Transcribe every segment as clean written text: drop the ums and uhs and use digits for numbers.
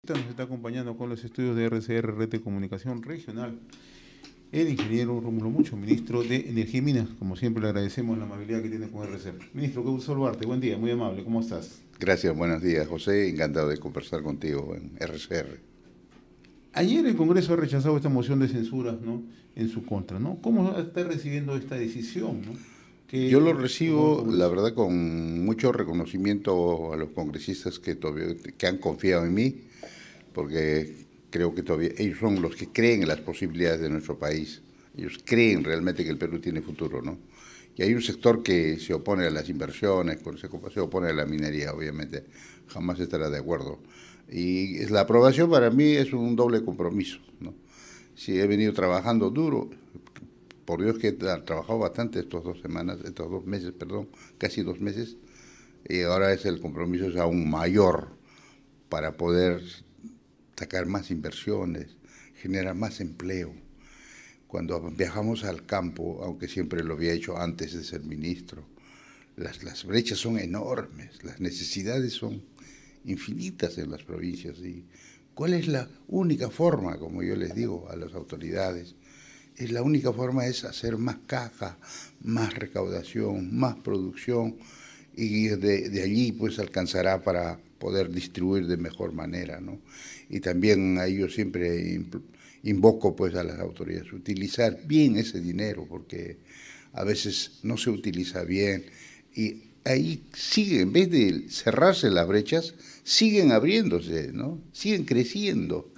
Nos está acompañando con los estudios de RCR, Red de Comunicación Regional, el ingeniero Rómulo Mucho, ministro de Energía y Minas. Como siempre, le agradecemos la amabilidad que tiene con RCR. Ministro, qué gusto saludarte. Buen día, muy amable. ¿Cómo estás? Gracias, buenos días, José. Encantado de conversar contigo en RCR. Ayer el Congreso ha rechazado esta moción de censura, ¿no?, en su contra, ¿no? ¿Cómo está recibiendo esta decisión, ¿no?, Yo lo que tomó el recibo, la Congreso? verdad, con mucho reconocimiento a los congresistas que han confiado en mí, porque creo que todavía ellos son los que creen en las posibilidades de nuestro país. Ellos creen realmente que el Perú tiene futuro, ¿no? Y hay un sector que se opone a las inversiones, se opone a la minería, obviamente, jamás estará de acuerdo. Y la aprobación para mí es un doble compromiso, ¿no? Sí, he venido trabajando duro, por Dios que he trabajado bastante estos 2 meses, perdón, casi 2 meses, y ahora el compromiso es aún mayor para poder sacar más inversiones, generar más empleo. Cuando viajamos al campo, aunque siempre lo había hecho antes de ser ministro, las brechas son enormes, las necesidades son infinitas en las provincias. ¿Y cuál es la única forma, como yo les digo a las autoridades? La única forma es hacer más caja, más recaudación, más producción, y de allí pues alcanzará para poder distribuir de mejor manera, ¿no? Y también ahí yo siempre invoco pues a las autoridades utilizar bien ese dinero, porque a veces no se utiliza bien y ahí sigue, en vez de cerrarse las brechas, siguen abriéndose, ¿no? Siguen creciendo.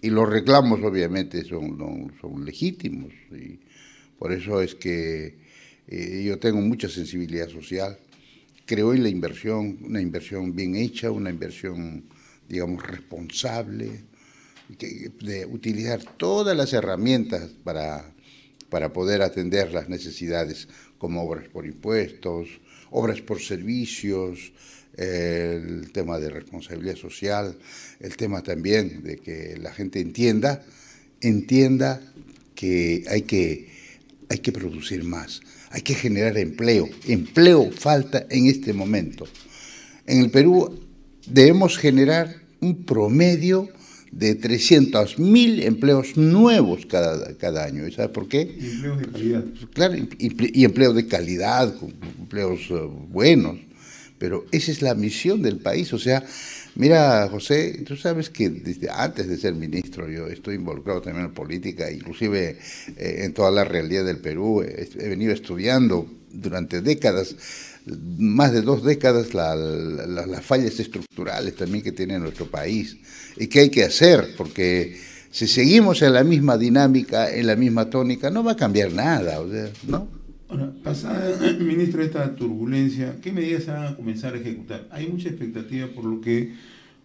Y los reclamos obviamente son legítimos, y por eso es que yo tengo mucha sensibilidad social. Creo en la inversión, una inversión bien hecha, una inversión, digamos, responsable, de utilizar todas las herramientas para poder atender las necesidades, como obras por impuestos, obras por servicios, el tema de responsabilidad social, el tema también de que la gente entienda que hay que producir más, hay que generar empleo. Empleo falta en este momento. En el Perú debemos generar un promedio de 300.000 empleos nuevos cada año. ¿Y sabe por qué? Y empleos de calidad. Claro, y empleos de calidad, empleos buenos. Pero esa es la misión del país. O sea, mira, José, tú sabes que desde antes de ser ministro yo estoy involucrado también en política, inclusive en toda la realidad del Perú. He venido estudiando durante décadas, más de 2 décadas, las fallas estructurales también que tiene nuestro país y qué hay que hacer, porque si seguimos en la misma dinámica, en la misma tónica, no va a cambiar nada, o sea, ¿no? Ahora, pasada, ministro, esta turbulencia, ¿qué medidas se van a comenzar a ejecutar? Hay mucha expectativa por lo que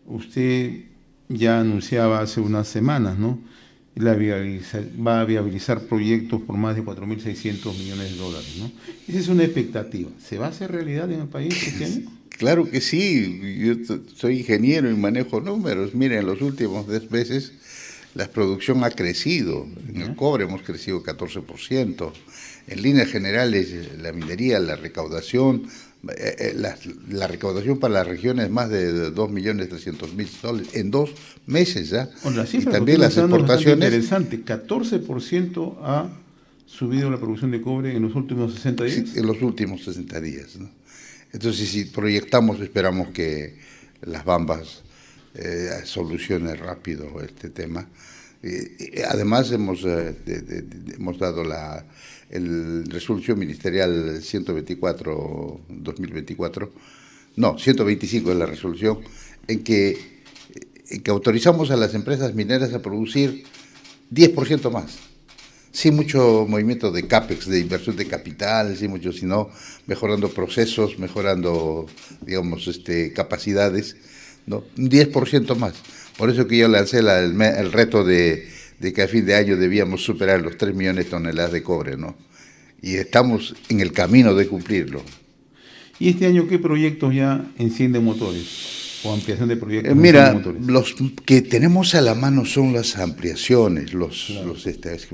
usted ya anunciaba hace unas semanas, ¿no? Va a viabilizar proyectos por más de 4.600 millones de dólares, ¿no? Esa es una expectativa. ¿Se va a hacer realidad en el país este año? Claro que sí, yo soy ingeniero y manejo números. Miren, en los últimos 10 meses la producción ha crecido. En el ¿Ya? cobre hemos crecido 14%. En líneas generales, la minería, la recaudación, la recaudación para la región es más de 2.300.000 soles en 2 meses, ¿ya? Bueno, las Y cifras que usted también me las está dando es bastante exportaciones. interesante. 14% ha subido la producción de cobre en los últimos 60 Sí, días. en los últimos 60 días, ¿no? Entonces, si proyectamos, esperamos que las Bambas solucione rápido este tema. Además, hemos dado el resolución ministerial 124-2024, no, 125 es la resolución, en que autorizamos a las empresas mineras a producir 10% más. Sin mucho movimiento de CAPEX, de inversión de capital, sin mucho, sino mejorando procesos, mejorando, digamos, capacidades, ¿no? Un 10% más. Por eso que yo lancé el reto de que a fin de año debíamos superar los 3 millones de toneladas de cobre, ¿no? Y estamos en el camino de cumplirlo. ¿Y este año qué proyectos ya encienden motores? ¿O ampliación de proyectos encienden Mira, motores? los que tenemos a la mano son las ampliaciones, Claro.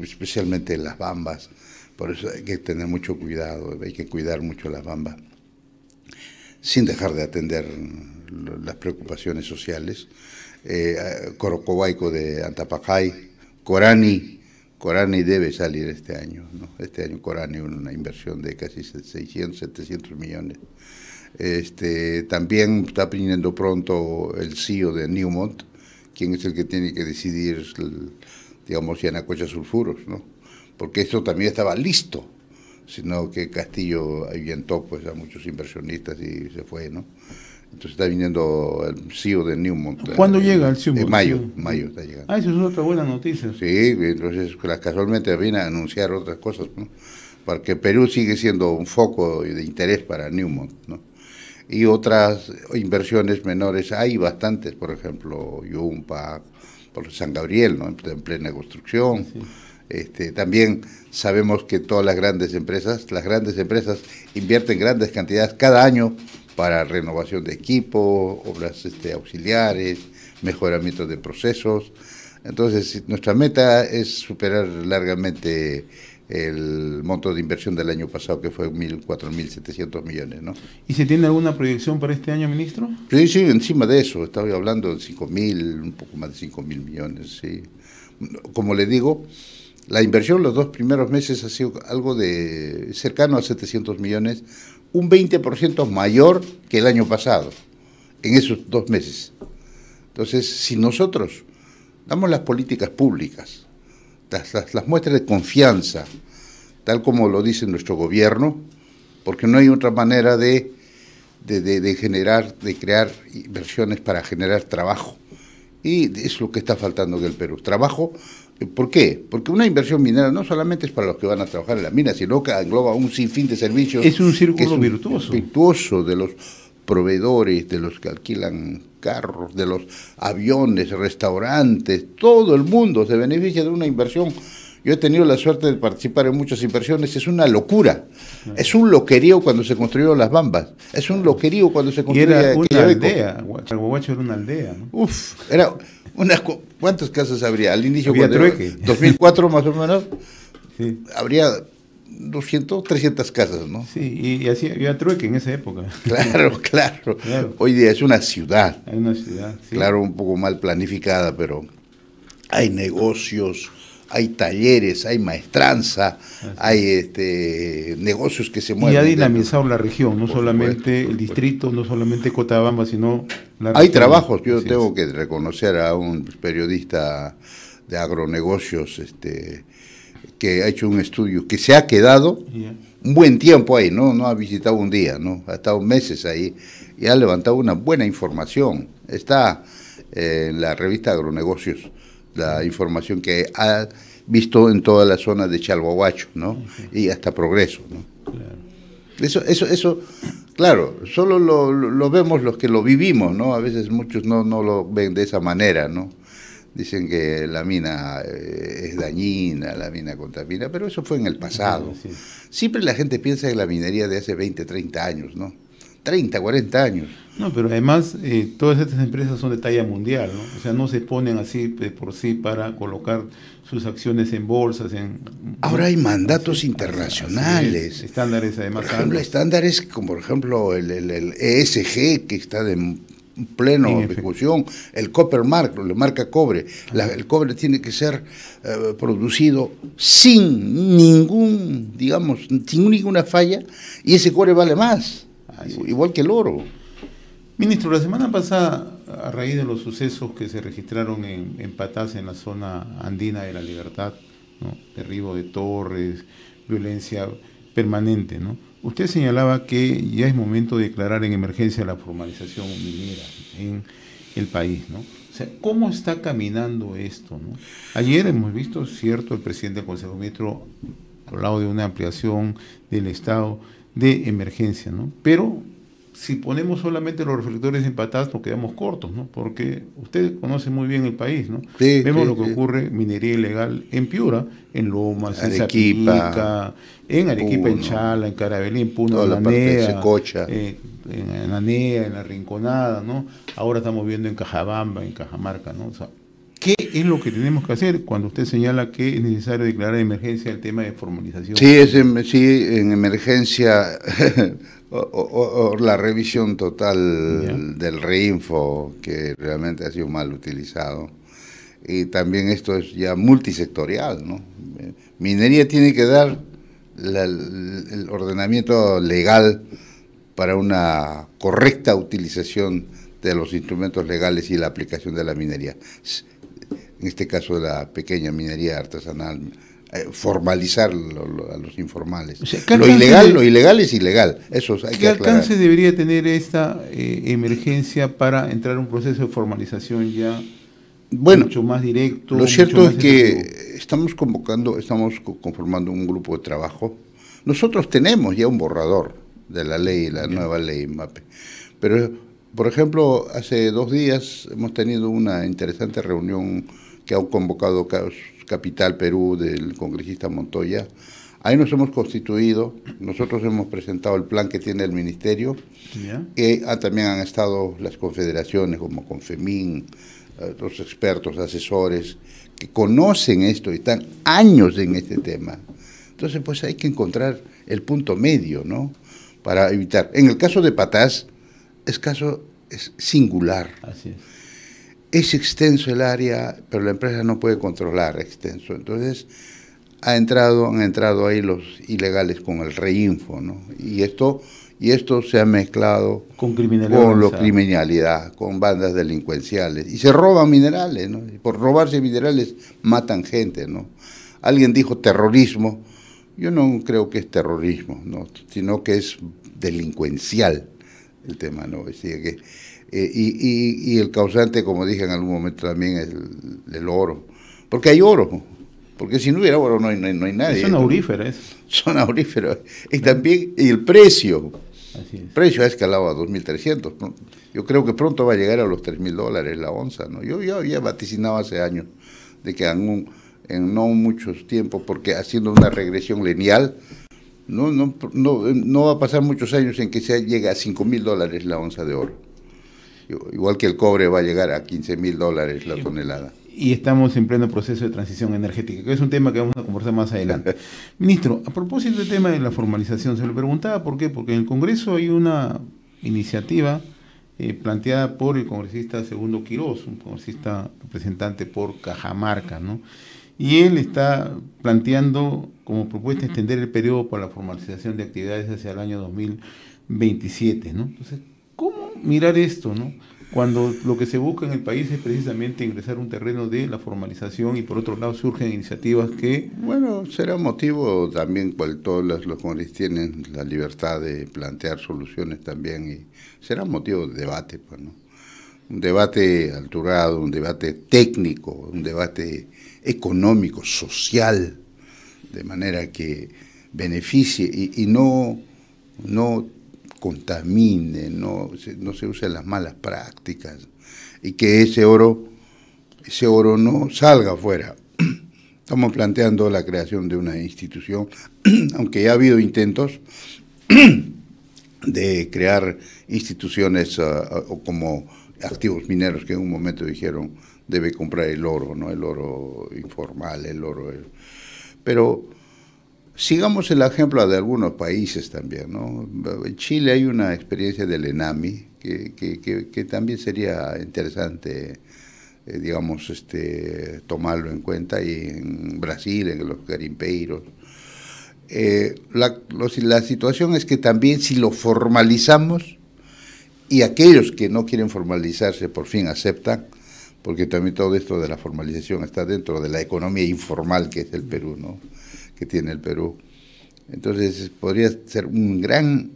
especialmente las Bambas. Por eso hay que tener mucho cuidado, hay que cuidar mucho las Bambas, sin dejar de atender las preocupaciones sociales. Corocovaico de Antapacay, Corani debe salir este año, ¿no? Este año Corani una inversión de casi 600, 700 millones. También está viniendo pronto el CEO de Newmont, quien es el que tiene que decidir, digamos, Yanacocha Sulfuros, ¿no? Porque esto también estaba listo, sino que Castillo ahuyentó pues a muchos inversionistas y se fue, ¿no? Entonces está viniendo el CEO de Newmont. ¿Cuándo llega el CEO? En mayo está llegando. Ah, eso es otra buena noticia. Sí, entonces casualmente viene a anunciar otras cosas, ¿no? Porque Perú sigue siendo un foco de interés para Newmont, ¿no? Y otras inversiones menores, hay bastantes, por ejemplo, Yumpa, por San Gabriel, ¿no? En plena construcción. Sí. También sabemos que todas las grandes empresas invierten grandes cantidades cada año para renovación de equipo, obras auxiliares, mejoramiento de procesos. Entonces, nuestra meta es superar largamente el monto de inversión del año pasado, que fue 4.700 millones, ¿no? ¿Y se tiene alguna proyección para este año, ministro? Sí, sí, encima de eso, estaba hablando de 5.000, un poco más de 5.000 millones, sí. Como le digo, la inversión los 2 primeros meses ha sido algo de cercano a 700 millones, un 20% mayor que el año pasado, en esos 2 meses. Entonces, si nosotros damos las políticas públicas, las muestras de confianza, tal como lo dice nuestro gobierno, porque no hay otra manera de crear inversiones para generar trabajo. Y es lo que está faltando en el Perú. Trabajo, ¿por qué? Porque una inversión minera no solamente es para los que van a trabajar en la mina, sino que engloba un sinfín de servicios. Es un círculo virtuoso. Virtuoso de los proveedores, de los que alquilan carros, de los aviones, restaurantes, todo el mundo se beneficia de una inversión. Yo he tenido la suerte de participar en muchas inversiones, es una locura. Es un loquerío cuando se construyeron las Bambas, es un loquerío cuando se construyó. Era una aldea, Chalhuahuacho era una aldea, ¿no? Uf, ¿cuántas casas habría? Al inicio, había trueque. 2004 más o menos, sí. Habría 200, 300 casas, ¿no? Sí, y así había trueque en esa época. Claro. Hoy día es una ciudad. Hay una ciudad, sí. Claro, un poco mal planificada, pero hay negocios, hay talleres, hay maestranza, hay negocios que se mueven. Y ha dinamizado la región, no solamente el distrito, no solamente Cochabamba, sino la región. Hay trabajos, yo tengo que reconocer a un periodista de agronegocios, que ha hecho un estudio, que se ha quedado un buen tiempo ahí, no ha visitado un día, ¿no? Ha estado meses ahí y ha levantado una buena información. Está en la revista Agronegocios la información que ha visto en toda la zona de Chalhuahuacho, ¿no? Y hasta Progreso, ¿no? Claro. Eso, claro, solo lo vemos los que lo vivimos, ¿no? A veces muchos no lo ven de esa manera, ¿no? Dicen que la mina es dañina, la mina contamina, pero eso fue en el pasado. Sí. Siempre la gente piensa en la minería de hace 20, 30 años, ¿no? 30, 40 años. No, pero además todas estas empresas son de talla mundial, ¿no? O sea, no se ponen así por sí para colocar sus acciones en bolsas. Ahora hay mandatos internacionales. Estándares además. Por ejemplo, estándares como por ejemplo el ESG, que está de pleno ejecución, el Copper Mark, la marca cobre. El cobre tiene que ser producido sin sin ninguna falla, y ese cobre vale más, igual que el oro. Ministro, la semana pasada, a raíz de los sucesos que se registraron en Patás, en la zona andina de La Libertad, ¿no? Derribo de torres, violencia permanente, ¿no? Usted señalaba que ya es momento de declarar en emergencia la formalización minera en el país, ¿no? O sea, ¿cómo está caminando esto, ¿no? Ayer hemos visto, cierto, el presidente del Consejo Ministro ha hablado de una ampliación del estado de emergencia, ¿no? Pero si ponemos solamente los reflectores en Patás, nos quedamos cortos, ¿no? Porque usted conoce muy bien el país, ¿no? Sí, vemos lo que ocurre, minería ilegal en Piura, en Lomas, en Arequipa, en Chala, en Carabelí, en Puno, en Anea, en La Rinconada, ¿no? Ahora estamos viendo en Cajabamba, en Cajamarca, ¿no? O sea, ¿Qué es lo que tenemos que hacer cuando usted señala que es necesario declarar emergencia el tema de formalización? Sí, en emergencia o la revisión total del Reinfo, que realmente ha sido mal utilizado. Y también esto es ya multisectorial, ¿no? Minería tiene que dar el ordenamiento legal para una correcta utilización de los instrumentos legales y la aplicación de la minería. En este caso de la pequeña minería artesanal, formalizar a los informales. O sea, lo ilegal es ilegal, eso hay que aclarar. ¿Qué alcance debería tener esta emergencia para entrar a un proceso de formalización ya mucho más directo? Lo cierto es que estamos conformando un grupo de trabajo. Nosotros tenemos ya un borrador de la ley, la nueva ley MAPE, pero por ejemplo, hace 2 días hemos tenido una interesante reunión que ha convocado Capital Perú del congresista Montoya. Ahí nos hemos constituido, nosotros hemos presentado el plan que tiene el ministerio, y también han estado las confederaciones como Confemin, los expertos, asesores, que conocen esto y están años en este tema. Entonces, pues hay que encontrar el punto medio, ¿no? Para evitar. En el caso de Patás, es singular. Así es. Es extenso el área, pero la empresa no puede controlar extenso. Entonces, han entrado ahí los ilegales con el Reinfo, ¿no? Y esto se ha mezclado con criminalidad, con bandas delincuenciales. Y se roban minerales, ¿no? Y por robarse minerales matan gente, ¿no? Alguien dijo terrorismo. Yo no creo que es terrorismo, ¿no? Sino que es delincuencial el tema, ¿no? Es decir, que, y el causante, como dije en algún momento también, es el oro. Porque hay oro, porque si no hubiera oro no hay nadie. Son auríferas. Son auríferos. Y también y el precio. Así es. El precio ha escalado a 2.300, ¿no? Yo creo que pronto va a llegar a los $3.000 la onza, ¿no? Yo ya había vaticinado hace años de que en no muchos tiempos, porque haciendo una regresión lineal, no va a pasar muchos años en que se llegue a $5.000 la onza de oro. Igual que el cobre va a llegar a $15.000 la tonelada. Y estamos en pleno proceso de transición energética, que es un tema que vamos a conversar más adelante. Ministro, a propósito del tema de la formalización, se lo preguntaba por qué, porque en el Congreso hay una iniciativa planteada por el congresista Segundo Quirós, un congresista representante por Cajamarca, ¿no? Y él está planteando como propuesta extender el periodo para la formalización de actividades hacia el año 2027, ¿no? Entonces, ¿cómo mirar esto, no? Cuando lo que se busca en el país es precisamente ingresar un terreno de la formalización y por otro lado surgen iniciativas que... Bueno, será motivo también, cual todos los congresistas tienen la libertad de plantear soluciones también, y será motivo de debate, pues, ¿no? Un debate alturado, un debate técnico, un debate económico, social, de manera que beneficie y no contamine, no se usen las malas prácticas, y que ese oro no salga afuera. Estamos planteando la creación de una institución, aunque ya ha habido intentos de crear instituciones como activos mineros, que en un momento dijeron debe comprar el oro, ¿no? El oro informal, pero sigamos el ejemplo de algunos países también, ¿no? En Chile hay una experiencia del ENAMI que también sería interesante, digamos, tomarlo en cuenta, y en Brasil, en los garimpeiros. La situación es que también si lo formalizamos, y aquellos que no quieren formalizarse por fin aceptan, porque también todo esto de la formalización está dentro de la economía informal que es el Perú, ¿no? Que tiene el Perú. Entonces podría ser un gran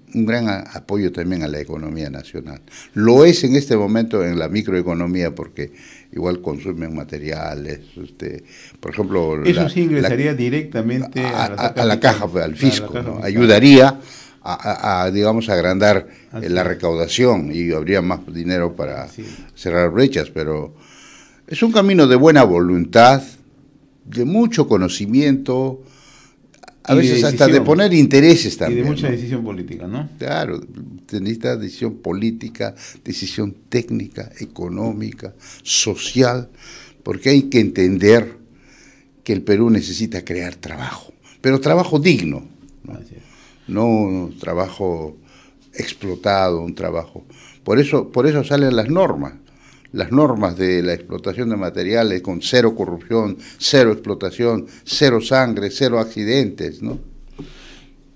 apoyo también a la economía nacional. Lo es en este momento en la microeconomía, porque igual consumen materiales, por ejemplo... Eso sí ingresaría directamente a la caja, al fisco, ¿no? Ayudaría digamos, agrandar la recaudación, y habría más dinero para cerrar brechas, pero es un camino de buena voluntad, de mucho conocimiento, a veces hasta de poner intereses también. Y de mucha decisión política, ¿no? Claro, necesita decisión política, decisión técnica, económica, social, porque hay que entender que el Perú necesita crear trabajo, pero trabajo digno, ¿no? No un trabajo explotado, un trabajo. Por eso salen las normas de la explotación de materiales con cero corrupción, cero explotación, cero sangre, cero accidentes, ¿no?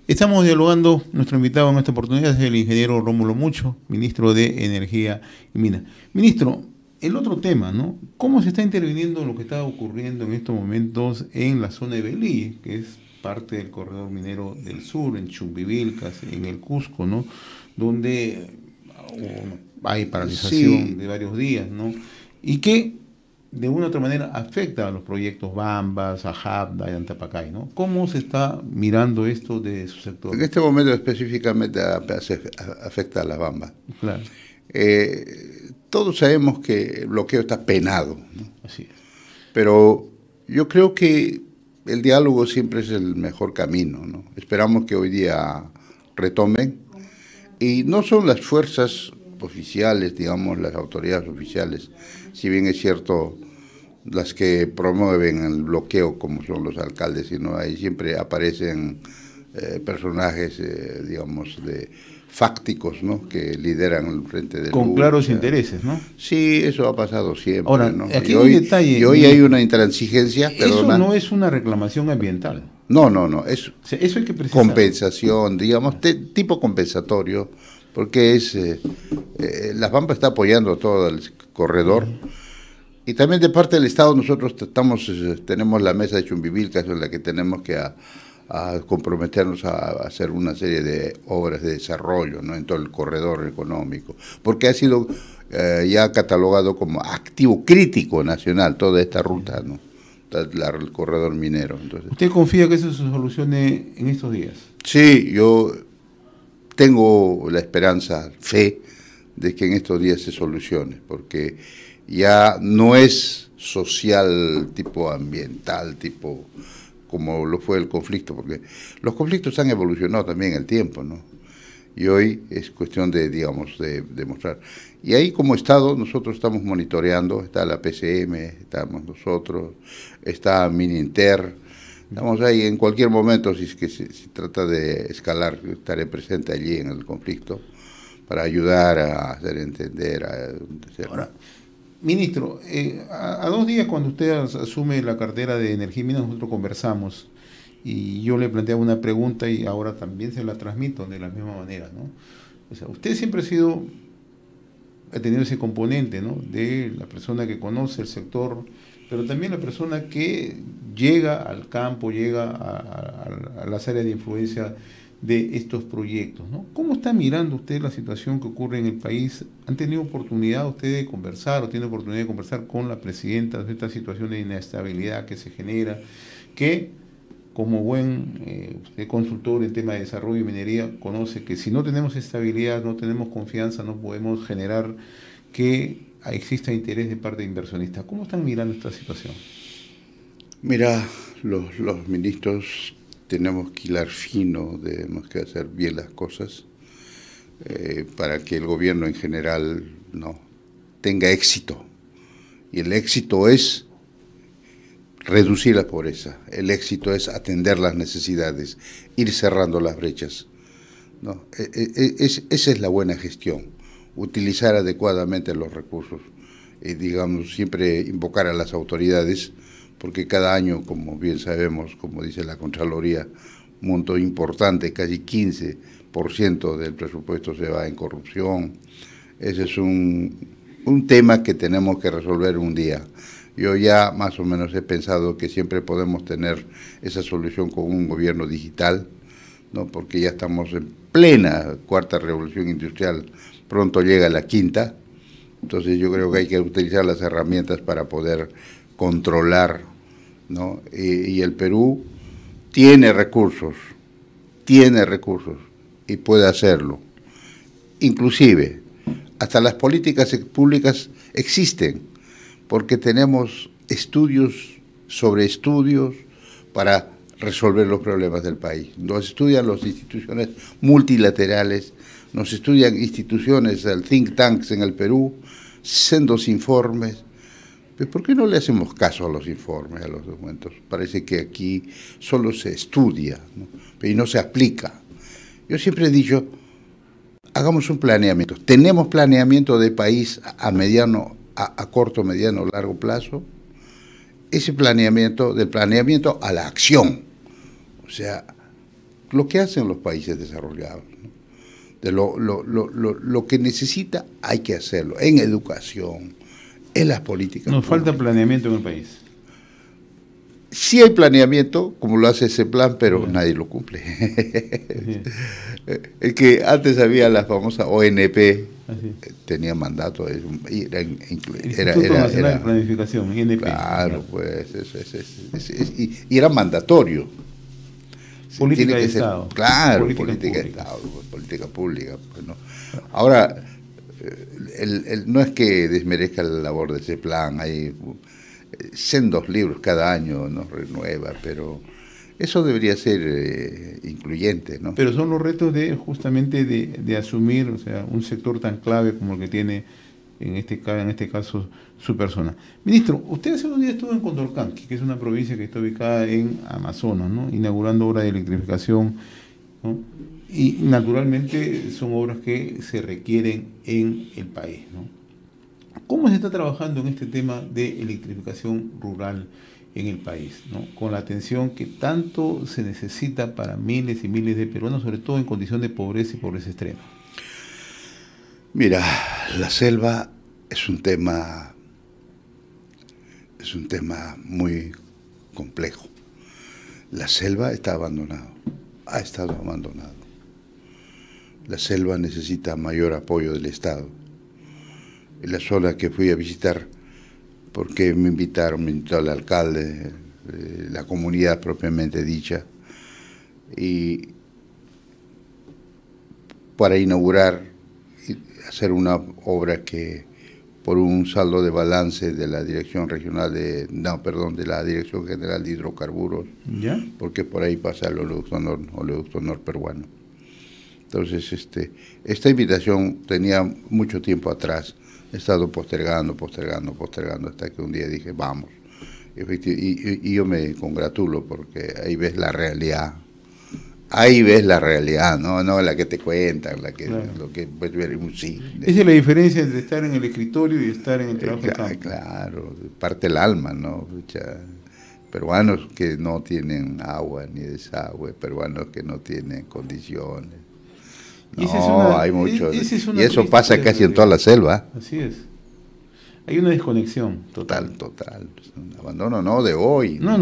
Estamos dialogando, nuestro invitado en esta oportunidad es el ingeniero Rómulo Mucho, ministro de Energía y Minas. Ministro, el otro tema, ¿no? ¿Cómo se está interviniendo en lo que está ocurriendo en estos momentos en la zona de Velille, que es parte del corredor minero del sur, en Chumbivilcas, en el Cusco, ¿no? Donde hay paralización de varios días, ¿no? Y que de una u otra manera afecta a los proyectos Bambas, a Habda y Antapacay, ¿no? ¿Cómo se está mirando esto de su sector? En este momento específicamente afecta a la Bamba. Claro. Todos sabemos que el bloqueo está penado, ¿no? Así es. Pero yo creo que el diálogo siempre es el mejor camino, ¿no? Esperamos que hoy día retomen. Y no son las fuerzas oficiales, digamos, las autoridades oficiales, si bien es cierto, las que promueven el bloqueo, como son los alcaldes, sino ahí siempre aparecen personajes, digamos, fácticos, ¿no? Que lideran el frente de con claros intereses, ¿no? Sí, eso ha pasado siempre. Ahora, ¿no? aquí hay un detalle. Y hoy hay una intransigencia. Eso no es una reclamación ambiental. No, eso hay que precisar. Compensación, digamos, tipo compensatorio, porque la Bamba está apoyando todo el corredor. Y también de parte del Estado nosotros tenemos la mesa de Chumbivilcas en la que tenemos que a comprometernos a hacer una serie de obras de desarrollo, ¿no? En todo el corredor económico, porque ha sido ya catalogado como activo crítico nacional toda esta ruta, ¿no? El corredor minero. Entonces, ¿usted confía que eso se solucione en estos días? Sí, yo tengo la esperanza, fe, de que en estos días se solucione, porque ya no es social, tipo ambiental, tipo como lo fue el conflicto, porque los conflictos han evolucionado también en el tiempo, ¿no? Y hoy es cuestión de, digamos, de demostrar. Y ahí como Estado nosotros estamos monitoreando, está la PCM, estamos nosotros, está Mininter, estamos ahí en cualquier momento, si es que se trata de escalar, estaré presente allí en el conflicto para ayudar a hacer entender. Ahora, ministro, a 2 días cuando usted asume la cartera de Energía y Minas, nosotros conversamos y yo le planteaba una pregunta y ahora también se la transmito de la misma manera, ¿no? O sea, usted siempre ha tenido ese componente, ¿no? De la persona que conoce el sector, pero también la persona que llega al campo, llega a las áreas de influencia de estos proyectos, ¿no? ¿Cómo está mirando usted la situación que ocurre en el país? ¿Han tenido oportunidad usted de conversar o tiene oportunidad de conversar con la presidenta de esta situación de inestabilidad que se genera, que como buen consultor en tema de desarrollo y minería conoce que si no tenemos estabilidad, no tenemos confianza, no podemos generar que exista interés de parte de inversionistas? ¿Cómo están mirando esta situación? Mira, los ministros tenemos que hilar fino, tenemos que hacer bien las cosas para que el gobierno en general no tenga éxito. Y el éxito es reducir la pobreza, el éxito es atender las necesidades, ir cerrando las brechas, ¿no? Esa es la buena gestión, utilizar adecuadamente los recursos y, digamos, siempre invocar a las autoridades, porque cada año, como bien sabemos, como dice la Contraloría, un monto importante, casi 15% del presupuesto se va en corrupción. Ese es un tema que tenemos que resolver un día. Yo ya más o menos he pensado que siempre podemos tener esa solución con un gobierno digital, ¿no? Porque ya estamos en plena cuarta revolución industrial, pronto llega la quinta, entonces yo creo que hay que utilizar las herramientas para poder controlar, ¿no? Y el Perú tiene recursos y puede hacerlo. Inclusive, hasta las políticas públicas existen, porque tenemos estudios sobre estudios para resolver los problemas del país. Nos estudian las instituciones multilaterales, nos estudian instituciones, el think tanks en el Perú, sendos informes, Pero ¿por qué no le hacemos caso a los informes, a los documentos? Parece que aquí solo se estudia, ¿no? Y no se aplica. Yo siempre he dicho, hagamos un planeamiento. ¿Tenemos planeamiento de país a mediano, a corto, mediano, largo plazo? Ese planeamiento, del planeamiento a la acción. O sea, lo que hacen los países desarrollados, ¿no? De lo que necesita hay que hacerlo, en educación, en las políticas Nos públicas. falta planeamiento en el país. Sí hay planeamiento, como lo hace ese plan, pero nadie lo cumple. Es que antes había la famosa ONP, tenía mandato, Instituto Nacional de Planificación, INP. Claro, pues, y era mandatorio. Política de Estado. Claro, política de Estado, política pública. Pues, ¿no? Ahora, no es que desmerezca la labor de ese plan, hay sendos libros cada año, nos renueva, pero eso debería ser incluyente, ¿no? Pero son los retos justamente de asumir, o sea, un sector tan clave como el que tiene en este caso su persona. Ministro, usted hace unos días estuvo en Condorcanqui, que es una provincia que está ubicada en Amazonas, ¿no? Inaugurando obras de electrificación, ¿no? Y naturalmente son obras que se requieren en el país, ¿no? ¿Cómo se está trabajando en este tema de electrificación rural en el país, ¿no? Con la atención que tanto se necesita para miles y miles de peruanos, sobre todo en condición de pobreza y pobreza extrema? Mira, la selva es un tema muy complejo. La selva está abandonada, ha estado abandonado. La selva necesita mayor apoyo del Estado. En la zona que fui a visitar, porque me invitó el alcalde, la comunidad propiamente dicha, y para inaugurar, hacer una obra que por un saldo de balance de la Dirección Regional de la Dirección General de Hidrocarburos, ¿ya? Porque por ahí pasa el oleoducto norperuano. Entonces, esta invitación tenía mucho tiempo atrás, he estado postergando, hasta que un día dije, vamos. Y yo me congratulo porque ahí ves la realidad. Ahí ves la realidad, no la que te cuentan, claro. Lo que puedes ver en un cine. Esa es la diferencia entre estar en el escritorio y estar en el trabajo de campo. Claro, parte el alma, ¿no? Peruanos que no tienen agua ni desagüe, peruanos que no tienen condiciones. No, hay muchos. Y eso pasa casi en toda la selva. Así es. Hay una desconexión total. Abandono no de hoy. No,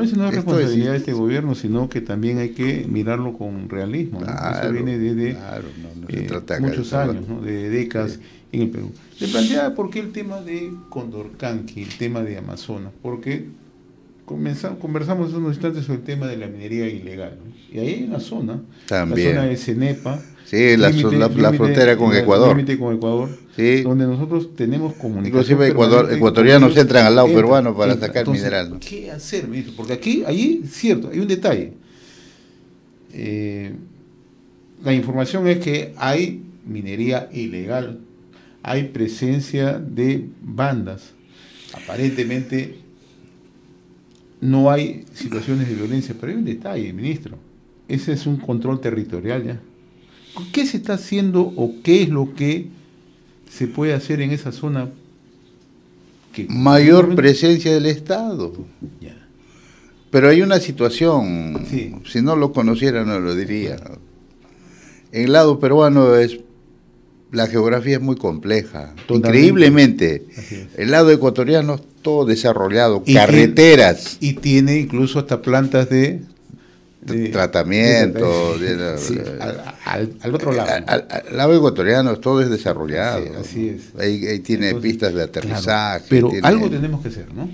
eso no es responsabilidad de este gobierno, sino que también hay que mirarlo con realismo. Claro, ¿no? Eso viene desde muchos años, ¿no? De décadas en el Perú. Le planteaba por qué el tema de Condorcanqui, el tema de Amazonas, porque conversamos hace unos instantes sobre el tema de la minería ilegal, ¿no? Y ahí hay una zona, también. La zona de Cenepa. Sí, la frontera con Ecuador. Límite con Ecuador, sí. Donde nosotros tenemos comunicación. Inclusive ecuatorianos entran al lado peruano para sacar Entonces, mineral, ¿no? ¿Qué hacer, ministro? Porque allí, cierto, hay un detalle. La información es que hay minería ilegal, hay presencia de bandas. Aparentemente no hay situaciones de violencia, pero hay un detalle, ministro. Ese es un control territorial ya. ¿Qué se está haciendo o qué es lo que se puede hacer en esa zona? Mayor presencia del Estado. Ya. Pero hay una situación, sí. Si no lo conociera no lo diría. En el lado peruano la geografía es muy compleja, totalmente. Increíblemente. El lado ecuatoriano es todo desarrollado, carreteras. Y tiene incluso hasta plantas de tratamiento. Sí, al otro lado. Al lado ecuatoriano todo es desarrollado. Sí, así es. Ahí tiene pistas de aterrizaje. Claro, pero algo tenemos que hacer, ¿no?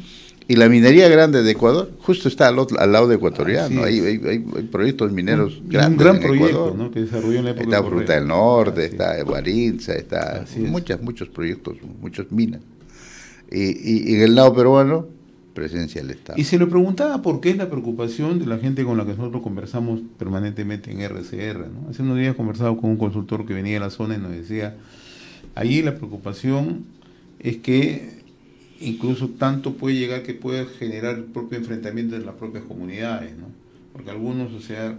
Y la minería grande de Ecuador justo está al lado de ecuatoriano. Hay proyectos mineros grandes. Un gran proyecto, Ecuador, ¿no? Que desarrolló en la época. Está Fruta del Norte, está Guarinza, está muchos proyectos, muchas minas. Y en el lado peruano, presencia del Estado. Y se le preguntaba por qué es la preocupación de la gente con la que nosotros conversamos permanentemente en RCR, ¿no? Hace unos días conversaba con un consultor que venía de la zona y nos decía, allí la preocupación es que incluso tanto puede llegar que puede generar el propio enfrentamiento de las propias comunidades, ¿no? Porque algunos, o sea,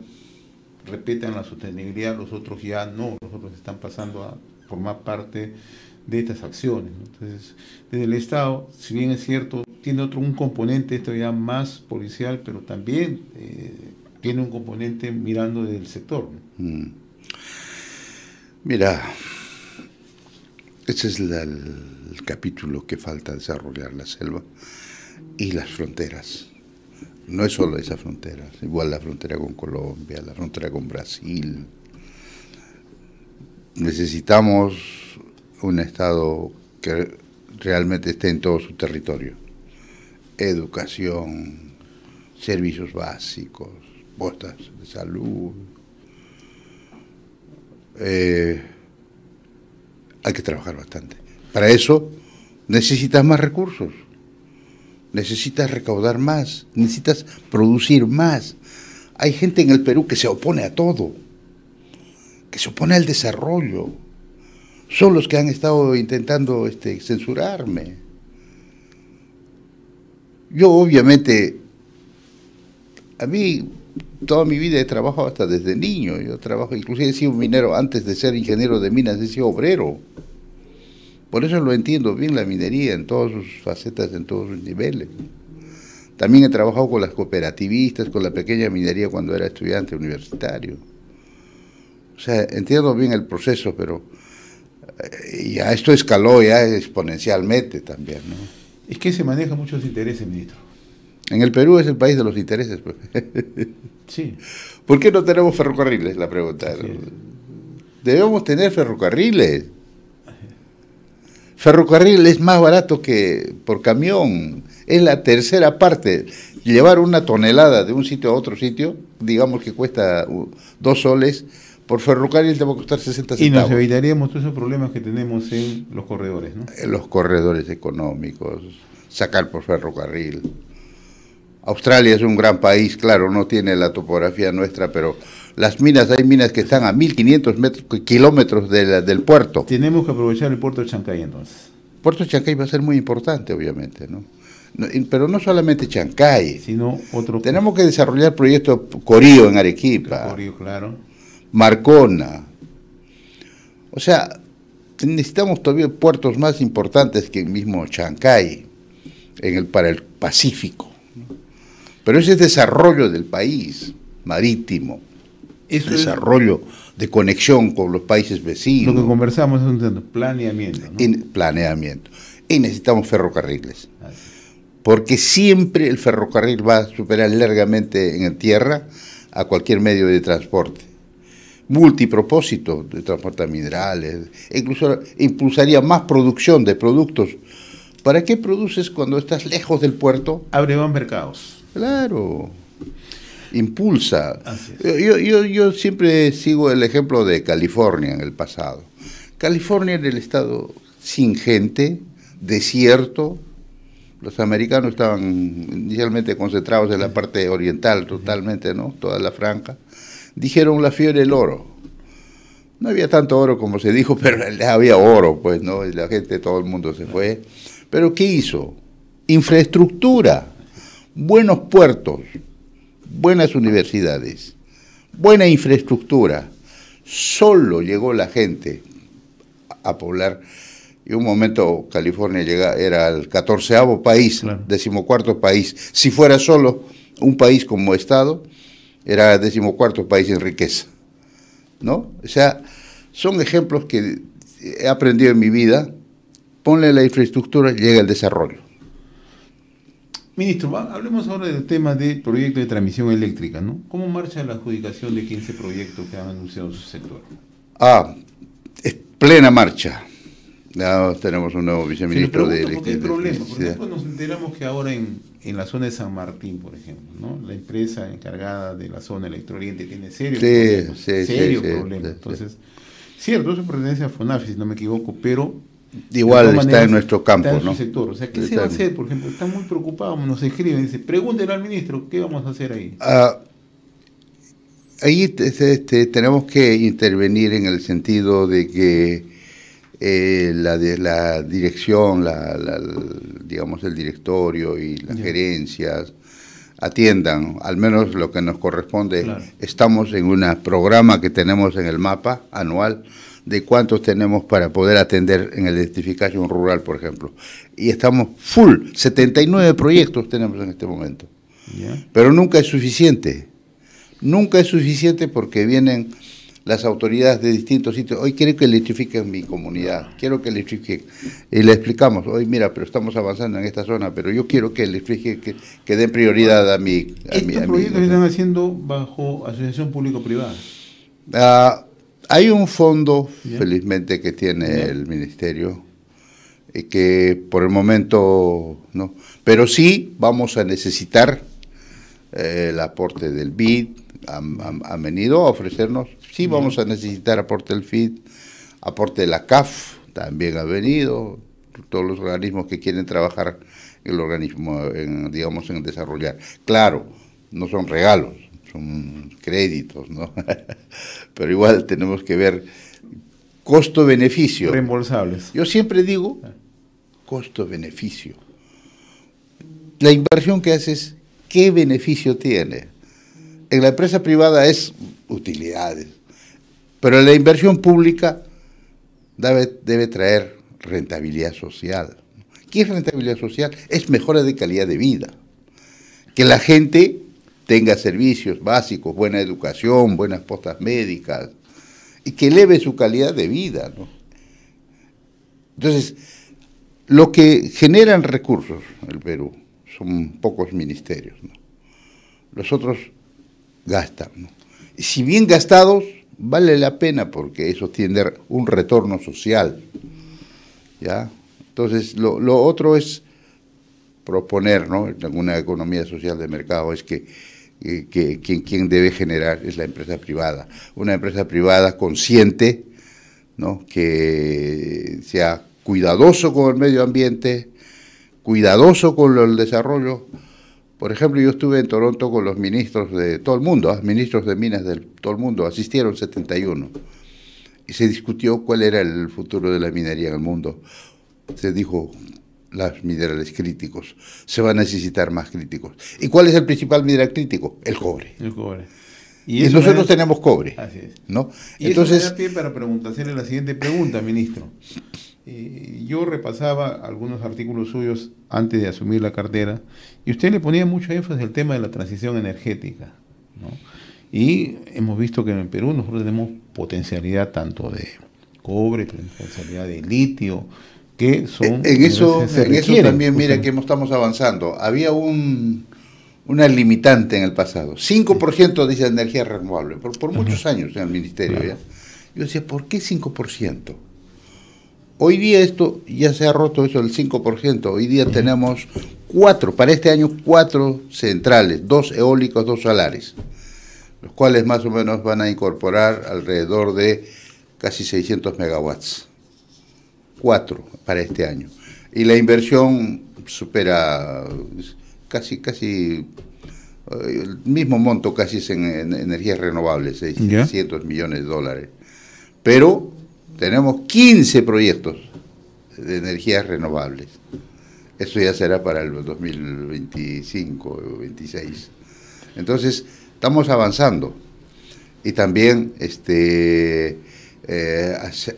respetan la sostenibilidad, los otros ya no, los otros están pasando a formar parte de estas acciones, ¿no? Entonces, desde el Estado, si bien es cierto, tiene un componente esto ya más policial, pero también tiene un componente mirando desde el sector, ¿no? Mira, ese es el capítulo que falta desarrollar, la selva y las fronteras. No es solo esa frontera, igual la frontera con Colombia, la frontera con Brasil. Necesitamos un Estado que realmente esté en todo su territorio. Educación, servicios básicos, postas de salud. Hay que trabajar bastante. Para eso necesitas más recursos, necesitas recaudar más, necesitas producir más. Hay gente en el Perú que se opone a todo, que se opone al desarrollo. Son los que han estado intentando censurarme. Yo obviamente, a mí toda mi vida he trabajado hasta desde niño. Yo trabajo, inclusive he sido minero antes de ser ingeniero de minas, he sido obrero. Por eso lo entiendo bien la minería en todas sus facetas, en todos sus niveles. También he trabajado con las cooperativistas, con la pequeña minería cuando era estudiante universitario. O sea, entiendo bien el proceso, pero ya esto escaló ya exponencialmente también, ¿no? Es que se manejan muchos intereses, ministro. En el Perú es el país de los intereses, pues. Sí. ¿Por qué no tenemos ferrocarriles? La pregunta. Sí. Debemos tener ferrocarriles. Ferrocarril es más barato que por camión. Es la tercera parte. Llevar una tonelada de un sitio a otro sitio, digamos que cuesta 2 soles, por ferrocarril te va a costar 60 centavos. Y nos evitaríamos todos esos problemas que tenemos en los corredores, ¿no? En los corredores económicos, sacar por ferrocarril. Australia es un gran país, claro, no tiene la topografía nuestra, pero las minas, hay minas que están a 1500 kilómetros del puerto. Tenemos que aprovechar el puerto de Chancay entonces. Puerto de Chancay va a ser muy importante, obviamente, ¿no? Pero no solamente Chancay, sino otro. Tenemos que desarrollar el proyecto Corío en Arequipa. Corío, claro. Marcona. O sea, necesitamos todavía puertos más importantes que el mismo Chancay para el Pacífico. Pero ese es desarrollo del país marítimo, desarrollo de conexión con los países vecinos. Lo que conversamos es un planeamiento, ¿no? Planeamiento. Y necesitamos ferrocarriles. Porque siempre el ferrocarril va a superar largamente en tierra a cualquier medio de transporte. Multipropósito de transporte de minerales, incluso impulsaría más producción de productos. ¿Para qué produces cuando estás lejos del puerto? Abre más mercados. Claro, impulsa. Yo siempre sigo el ejemplo de California en el pasado. California era el estado sin gente, desierto. Los americanos estaban inicialmente concentrados en la parte oriental totalmente, ¿no? Toda la franja. Dijeron la fiebre del oro. No había tanto oro como se dijo, pero había oro, pues, ¿no? Y la gente, todo el mundo se fue. Pero ¿qué hizo? Infraestructura. Buenos puertos, buenas universidades, buena infraestructura. Solo llegó la gente a poblar. Y un momento California era el 14º país, claro. 14º país. Si fuera solo un país como Estado, era el 14º país en riqueza, ¿no? O sea, son ejemplos que he aprendido en mi vida. Ponle la infraestructura, llega el desarrollo. Ministro, hablemos ahora del tema del proyecto de transmisión eléctrica, ¿no? ¿Cómo marcha la adjudicación de 15 proyectos que han anunciado su sector? Es plena marcha. Ya tenemos un nuevo viceministro de electricidad. ¿Qué problema? Por ejemplo, nos enteramos que ahora en la zona de San Martín, por ejemplo, ¿no? La empresa encargada de la zona electrooriente tiene serios problemas. Entonces, cierto, eso pertenece a FONAF, si no me equivoco, pero igual está en nuestro campo, está en ¿no? Su sector. O sea, ¿qué se va a hacer? Por ejemplo, están muy preocupados, nos escriben, dice, pregúntenle al ministro, ¿qué vamos a hacer ahí? Ahí tenemos que intervenir en el sentido de que la dirección, digamos el directorio y las gerencias atiendan, al menos lo que nos corresponde. Claro. Estamos en un programa que tenemos en el mapa anual de cuántos tenemos para poder atender en el Electrification Rural, por ejemplo. Y estamos full, 79 proyectos tenemos en este momento. Pero nunca es suficiente. Nunca es suficiente porque vienen las autoridades de distintos sitios. Hoy quiero que electrifiquen mi comunidad, quiero que electrifiquen. Y le explicamos, hoy mira, pero estamos avanzando en esta zona, pero yo quiero que electrifiquen, que den prioridad a mi... ¿Estos proyectos se están haciendo bajo asociación público-privada? Hay un fondo, felizmente, que tiene el Ministerio, y que por el momento no. Pero sí vamos a necesitar el aporte del BID, han venido a ofrecernos, sí vamos a necesitar aporte del FID, aporte de la CAF, también ha venido, todos los organismos que quieren trabajar en el organismo, digamos, en desarrollar. Claro, no son regalos, son créditos, ¿no? Pero igual tenemos que ver costo-beneficio. Reembolsables. Yo siempre digo costo-beneficio. La inversión que haces, ¿qué beneficio tiene? En la empresa privada es utilidades, pero la inversión pública debe traer rentabilidad social. ¿Qué es rentabilidad social? Es mejora de calidad de vida. Que la gente tenga servicios básicos, buena educación, buenas postas médicas, y que eleve su calidad de vida, ¿no? Entonces, lo que generan recursos en el Perú son pocos ministerios, ¿no? Los otros gastan, ¿no? Y si bien gastados, vale la pena porque eso tiene un retorno social, ¿ya? Entonces, lo otro es proponer, ¿no? En alguna economía social de mercado es que quien debe generar es la empresa privada. Una empresa privada consciente, ¿no? Que sea cuidadoso con el medio ambiente, cuidadoso con el desarrollo. Por ejemplo, yo estuve en Toronto con los ministros de todo el mundo, ministros de minas de todo el mundo, asistieron 71, y se discutió cuál era el futuro de la minería en el mundo. Se dijo, los minerales críticos, se van a necesitar más críticos. ¿Y cuál es el principal mineral crítico? El cobre. El cobre. Y nosotros tenemos cobre. Así es. ¿No? Y entonces, eso me da pie para hacerle la siguiente pregunta, ministro. Yo repasaba algunos artículos suyos antes de asumir la cartera y usted le ponía mucho énfasis al tema de la transición energética, ¿no? Y hemos visto que en el Perú nosotros tenemos potencialidad tanto de cobre, potencialidad de litio, que son... En eso también, mira que estamos avanzando. Había una limitante en el pasado. 5% dice energía renovable, por muchos años en el Ministerio. Claro. ¿Ya? Yo decía, ¿por qué 5%? Hoy día esto ya se ha roto eso del 5%. Hoy día tenemos 4, para este año 4 centrales, 2 eólicos, 2 solares, los cuales más o menos van a incorporar alrededor de casi 600 megawatts. 4 para este año. Y la inversión supera casi el mismo monto casi es en energías renovables, 600 millones de dólares. Pero tenemos 15 proyectos de energías renovables. Eso ya será para el 2025 o 2026. Entonces, estamos avanzando. Y también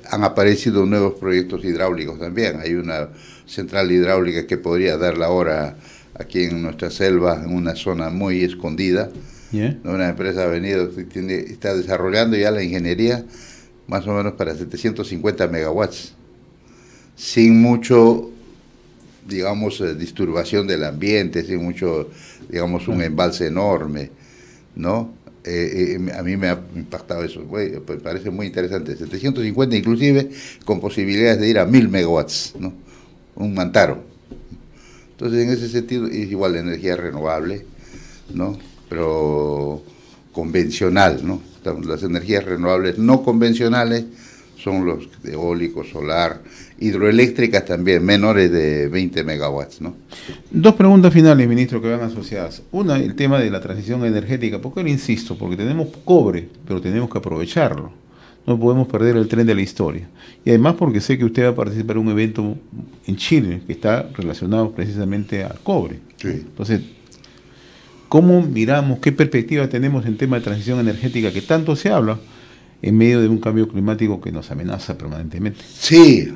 han aparecido nuevos proyectos hidráulicos también. Hay una central hidráulica que podría dar la hora aquí en nuestra selva, en una zona muy escondida. Una empresa ha venido, está desarrollando ya la ingeniería más o menos para 750 megawatts, sin mucho, digamos, disturbación del ambiente, sin mucho, digamos, un embalse enorme, ¿no? A mí me ha impactado eso, me parece muy interesante. 750 inclusive con posibilidades de ir a 1000 megawatts, ¿no? Un mantaro. Entonces, en ese sentido, es igual la energía renovable, ¿no? Pero convencional, ¿no? Las energías renovables no convencionales son los eólico, solar, hidroeléctricas también, menores de 20 megawatts, ¿no? Dos preguntas finales, ministro, que van asociadas. Una, el tema de la transición energética. ¿Por qué le insisto? Porque tenemos cobre, pero tenemos que aprovecharlo. no podemos perder el tren de la historia. Y además porque sé que usted va a participar en un evento en Chile que está relacionado precisamente al cobre. Sí. Entonces, ¿cómo miramos, qué perspectiva tenemos en tema de transición energética que tanto se habla en medio de un cambio climático que nos amenaza permanentemente? Sí,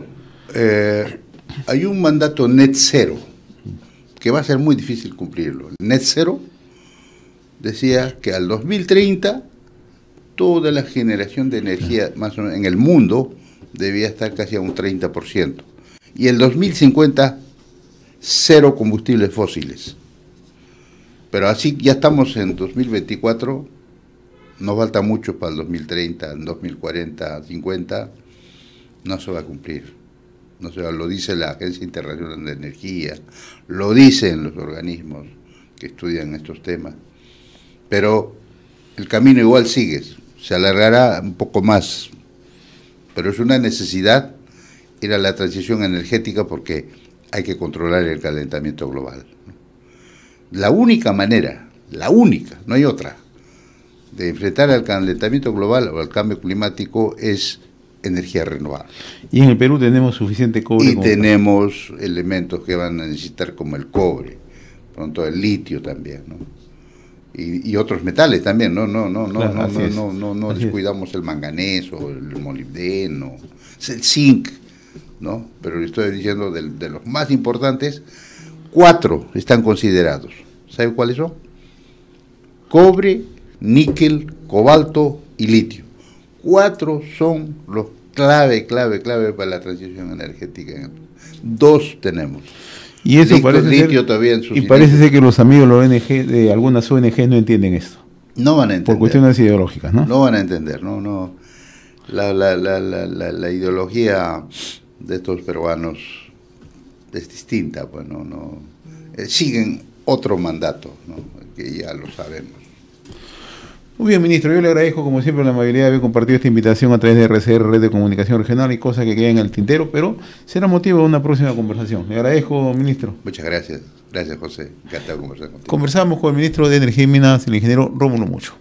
hay un mandato net cero que va a ser muy difícil cumplirlo. Net cero decía que al 2030 toda la generación de energía más o menos en el mundo debía estar casi a un 30%. Y el 2050, cero combustibles fósiles. Pero así ya estamos en 2024, nos falta mucho para el 2030, 2040, 50, no se va a cumplir. No se va, lo dice la Agencia Internacional de Energía, lo dicen los organismos que estudian estos temas. Pero el camino igual sigue, se alargará un poco más, pero es una necesidad ir a la transición energética porque hay que controlar el calentamiento global. La única manera, no hay otra, de enfrentar al calentamiento global o al cambio climático es energía renovable. Y en el Perú tenemos suficiente cobre. Y tenemos elementos que van a necesitar como el cobre, pronto el litio también, ¿no? Y otros metales también, no descuidamos el manganeso, el molibdeno, el zinc, ¿no? Pero estoy diciendo de los más importantes, 4 están considerados. ¿Sabe cuáles son? Cobre, níquel, cobalto y litio. 4 son los clave para la transición energética. 2 tenemos. Y eso litio, parece litio ser, todavía en sus y parece ser que los amigos de algunas ONG no entienden esto. No van a entender. Por cuestiones ideológicas, ¿no? No van a entender, no. La ideología de estos peruanos es distinta, pues siguen otro mandato, ¿no? Que ya lo sabemos. Muy bien, ministro, yo le agradezco como siempre la amabilidad de haber compartido esta invitación a través de RCR, Red de Comunicación Regional, y cosas que quedan en el tintero, pero será motivo de una próxima conversación. Le agradezco, ministro. Muchas gracias. Gracias, José. Encantado de conversar contigo. Conversamos con el ministro de Energía y Minas, el ingeniero Rómulo Mucho.